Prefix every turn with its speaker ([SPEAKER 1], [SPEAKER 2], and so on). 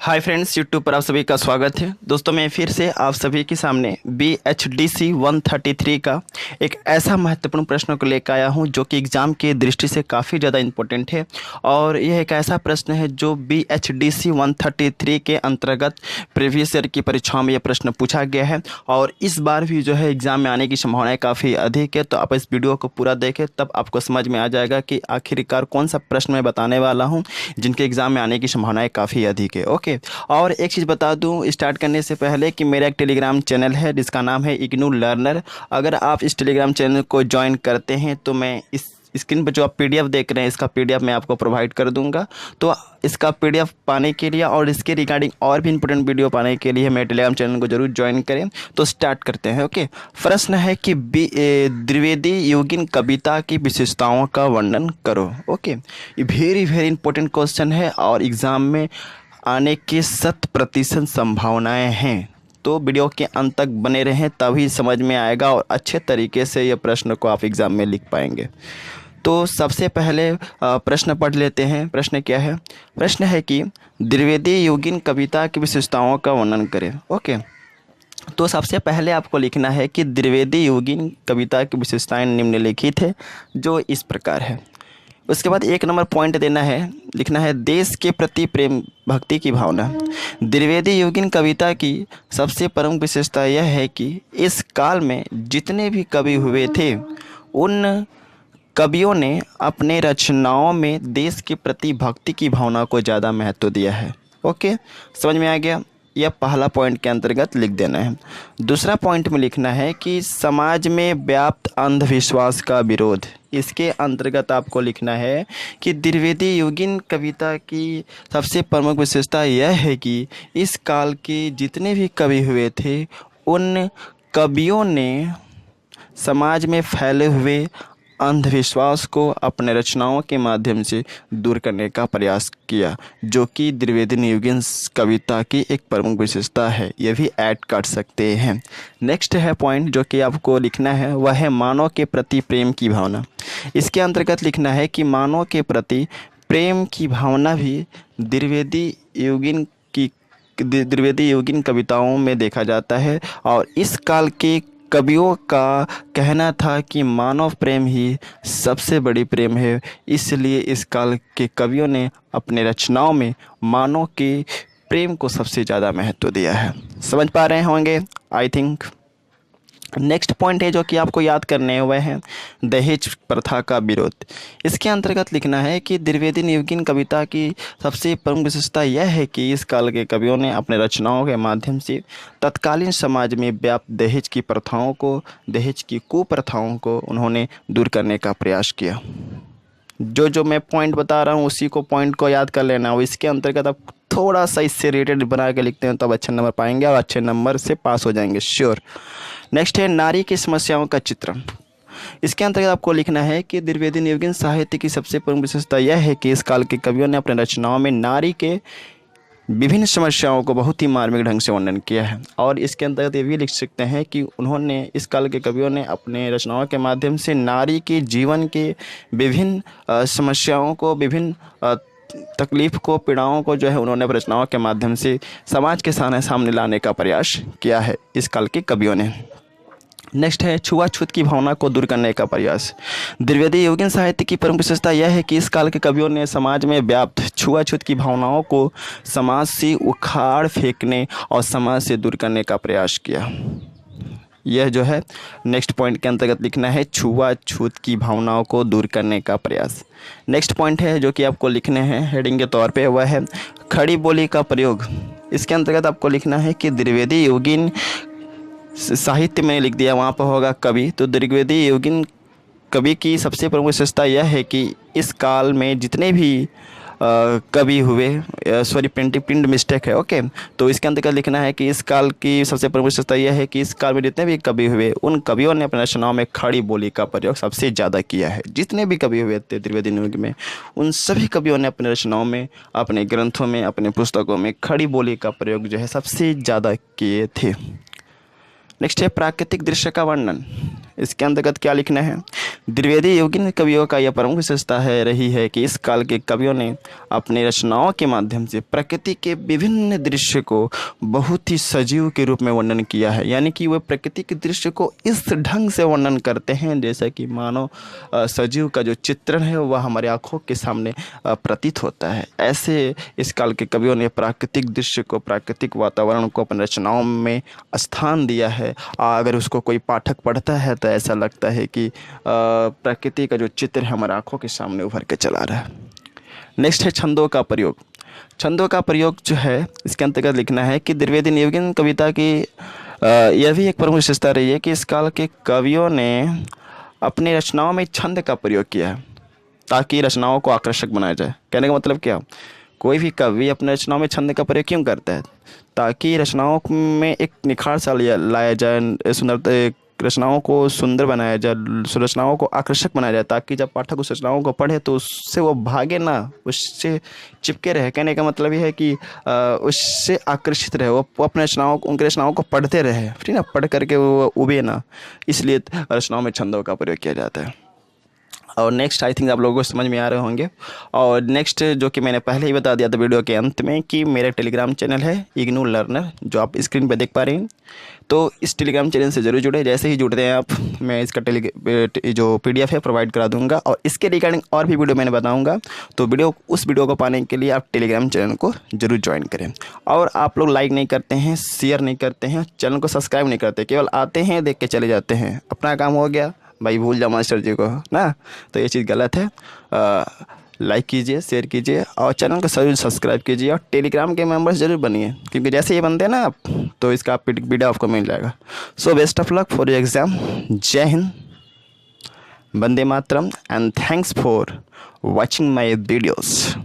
[SPEAKER 1] Hi friends, YouTube पर आप सभी का स्वागत है। दोस्तों, मैं फिर से आप सभी के सामने BHDC 133 का एक ऐसा महत्वपूर्ण प्रश्न को लेकर आया हूं जो कि एग्ज़ाम की दृष्टि से काफ़ी ज़्यादा इम्पोर्टेंट है। और यह एक ऐसा प्रश्न है जो BHDC 133 के अंतर्गत प्रीवियस ईयर की परीक्षाओं में यह प्रश्न पूछा गया है और इस बार भी जो है एग्ज़ाम में आने की संभावनाएँ काफ़ी अधिक है। तो आप इस वीडियो को पूरा देखें, तब आपको समझ में आ जाएगा कि आखिरकार कौन सा प्रश्न मैं बताने वाला हूँ जिनके एग्ज़ाम में आने की संभावनाएँ काफ़ी अधिक है। ओके, और एक चीज़ बता दूं स्टार्ट करने से पहले कि मेरा एक टेलीग्राम चैनल है जिसका नाम है इग्नू लर्नर। अगर आप इस टेलीग्राम चैनल को ज्वाइन करते हैं तो मैं इस स्क्रीन पर जो आप PDF देख रहे हैं इसका PDF मैं आपको प्रोवाइड कर दूंगा। तो इसका PDF पाने के लिए और इसके रिगार्डिंग और भी इंपॉर्टेंट वीडियो पाने के लिए मेरे टेलीग्राम चैनल को जरूर ज्वाइन करें। तो स्टार्ट करते हैं। ओके, प्रश्न है कि द्विवेदी योगिन कविता की विशेषताओं का वर्णन करो। ओके, ये वेरी इंपॉर्टेंट क्वेश्चन है और एग्ज़ाम में आने की 100% संभावनाएं हैं। तो वीडियो के अंत तक बने रहें, तभी समझ में आएगा और अच्छे तरीके से ये प्रश्न को आप एग्ज़ाम में लिख पाएंगे। तो सबसे पहले प्रश्न पढ़ लेते हैं। प्रश्न क्या है? प्रश्न है कि द्विवेदी योगिन कविता की विशेषताओं का वर्णन करें। ओके, तो सबसे पहले आपको लिखना है कि द्विवेदी योगिन कविता की विशेषताएं निम्नलिखित है जो इस प्रकार है। उसके बाद 1 नंबर पॉइंट देना है, लिखना है देश के प्रति प्रेम भक्ति की भावना। द्विवेदी योगिन कविता की सबसे प्रमुख विशेषता यह है कि इस काल में जितने भी कवि हुए थे उन कवियों ने अपने रचनाओं में देश के प्रति भक्ति की भावना को ज़्यादा महत्व दिया है। ओके, समझ में आ गया? यह पहला पॉइंट के अंतर्गत लिख देना है। दूसरा पॉइंट में लिखना है कि समाज में व्याप्त अंधविश्वास का विरोध। इसके अंतर्गत आपको लिखना है कि द्विवेदी योगिन कविता की सबसे प्रमुख विशेषता यह है कि इस काल के जितने भी कवि हुए थे उन कवियों ने समाज में फैले हुए अंधविश्वास को अपने रचनाओं के माध्यम से दूर करने का प्रयास किया, जो कि द्विवेदी योगिन कविता की एक प्रमुख विशेषता है। यह भी ऐड कर सकते हैं। नेक्स्ट है पॉइंट जो कि आपको लिखना है, वह है मानव के प्रति प्रेम की भावना। इसके अंतर्गत लिखना है कि मानव के प्रति प्रेम की भावना भी द्विवेदी योगिन कविताओं में देखा जाता है और इस काल के कवियों का कहना था कि मानव प्रेम ही सबसे बड़ी प्रेम है। इसलिए इस काल के कवियों ने अपने रचनाओं में मानव के प्रेम को सबसे ज़्यादा महत्व दिया है। समझ पा रहे होंगे आई थिंक। नेक्स्ट पॉइंट है जो कि आपको याद करने हुए हैं दहेज प्रथा का विरोध। इसके अंतर्गत लिखना है कि द्विवेदी योगिन कविता की सबसे प्रमुख विशेषता यह है कि इस काल के कवियों ने अपने रचनाओं के माध्यम से तत्कालीन समाज में व्याप्त दहेज की प्रथाओं को, दहेज की कुप्रथाओं को उन्होंने दूर करने का प्रयास किया। जो मैं पॉइंट बता रहा हूँ उसी को पॉइंट को याद कर लेना। और इसके अंतर्गत आप थोड़ा सा इससे रिलेटेड बना के लिखते हैं तो अब अच्छे नंबर पाएंगे और अच्छे नंबर से पास हो जाएंगे श्योर। नेक्स्ट है नारी की समस्याओं का चित्रण। इसके अंतर्गत आपको लिखना है कि द्विवेदी योगिन साहित्य की सबसे प्रमुख विशेषता यह है कि इस काल के कवियों ने अपने रचनाओं में नारी के विभिन्न समस्याओं को बहुत ही मार्मिक ढंग से वर्णन किया है। और इसके अंतर्गत ये भी लिख सकते हैं कि उन्होंने, इस काल के कवियों ने अपने रचनाओं के माध्यम से नारी के जीवन के विभिन्न समस्याओं को, विभिन्न तकलीफ़ को, पीड़ाओं को जो है उन्होंने अपनी रचनाओं के माध्यम से समाज के सामने लाने का प्रयास किया है इस काल के कवियों ने। नेक्स्ट है छुआछूत की भावना को दूर करने का प्रयास। द्विवेदी योगिन साहित्य की प्रमुख विशेषता यह है कि इस काल के कवियों ने समाज में व्याप्त छुआछूत की भावनाओं को समाज से उखाड़ फेंकने और समाज से दूर करने का प्रयास किया। यह जो है नेक्स्ट पॉइंट के अंतर्गत लिखना है छुआछूत की भावनाओं को दूर करने का प्रयास। नेक्स्ट पॉइंट है जो कि आपको लिखने हैं हेडिंग के तौर पे, वह है खड़ी बोली का प्रयोग। इसके अंतर्गत आपको लिखना है कि द्विवेदी योगिन साहित्य में लिख दिया, वहाँ पर होगा कवि। तो द्विवेदी योगिन कवि की सबसे प्रमुख विशेषता यह है कि इस काल में जितने भी कवि हुए, सॉरी प्रिंट मिस्टेक है। ओके, तो इसके अंतर्गत लिखना है कि इस काल की सबसे प्रमुख विशेषता यह है कि इस काल में जितने भी कवि हुए उन कवियों ने अपने रचनाओं में खड़ी बोली का प्रयोग सबसे ज़्यादा किया है। जितने भी कवि हुए थे द्विवेदी युग में, उन सभी कवियों ने अपने रचनाओं में, अपने ग्रंथों में, अपने पुस्तकों में खड़ी बोली का प्रयोग जो है सबसे ज़्यादा किए थे। नेक्स्ट है प्राकृतिक दृश्य का वर्णन। इसके अंतर्गत क्या लिखना है। द्विवेदी योगिन कवियों का यह प्रमुख विशेषता है रही है कि इस काल के कवियों ने अपनी रचनाओं के माध्यम से प्रकृति के विभिन्न दृश्य को बहुत ही सजीव के रूप में वर्णन किया है। यानी कि वे प्रकृति के दृश्य को इस ढंग से वर्णन करते हैं जैसा कि मानो सजीव का जो चित्रण है वह हमारे आँखों के सामने प्रतीत होता है। ऐसे इस काल के कवियों ने प्राकृतिक दृश्य को, प्राकृतिक वातावरण को अपनी रचनाओं में स्थान दिया है। अगर उसको कोई पाठक पढ़ता है तो ऐसा लगता है कि प्रकृति का जो चित्र है हमारे आँखों के सामने उभर के चला रहा है। नेक्स्ट है छंदों का प्रयोग। छंदों का प्रयोग जो है इसके अंतर्गत लिखना है कि द्विवेदी योगिन कविता की यह भी एक प्रमुख विशेषता रही है कि इस काल के कवियों ने अपनी रचनाओं में छंद का प्रयोग किया है ताकि रचनाओं को आकर्षक बनाया जाए। कहने का मतलब क्या, कोई भी कवि अपने रचनाओं में छंद का प्रयोग क्यों करता है, ताकि रचनाओं में एक निखार सा लाया जाए, सुंदरता, रचनाओं को सुंदर बनाया जाए, रचनाओं को आकर्षक बनाया जाए, ताकि जब पाठक उस रचनाओं को पढ़े तो उससे वो भागे ना, उससे चिपके रहे। कहने का मतलब ये है कि उससे आकर्षित रहे, वो अपने रचनाओं, उनकी रचनाओं को पढ़ते रहे, ठीक ना, पढ़ करके वो उबे ना। इसलिए रचनाओं में छंदों का प्रयोग किया जाता है। और नेक्स्ट आई थिंक आप लोगों को समझ में आ रहे होंगे। और नेक्स्ट जो कि मैंने पहले ही बता दिया था वीडियो के अंत में कि मेरा टेलीग्राम चैनल है इग्नू लर्नर, जो आप स्क्रीन पर देख पा रहे हैं। तो इस टेलीग्राम चैनल से ज़रूर जुड़े। जैसे ही जुड़ते हैं आप, मैं इसका जो PDF है प्रोवाइड करा दूंगा और इसके रिगार्डिंग और भी वीडियो मैंने बताऊंगा। तो उस वीडियो को पाने के लिए आप टेलीग्राम चैनल को ज़रूर ज्वाइन करें। और आप लोग लाइक नहीं करते हैं, शेयर नहीं करते हैं, चैनल को सब्सक्राइब नहीं करते, केवल आते हैं, देख के चले जाते हैं, अपना काम हो गया भाई, भूल जाओ मास्टर जी को ना। तो ये चीज़ गलत है। लाइक कीजिए, शेयर कीजिए और चैनल को जरूर सब्सक्राइब कीजिए और टेलीग्राम के मेंबर्स जरूर बनिए, क्योंकि जैसे ये बनते हैं ना आप, तो इसका वीडियो आपको मिल जाएगा। So best of luck for your exam. जय हिंद, वंदे मातरम and thanks for watching my videos.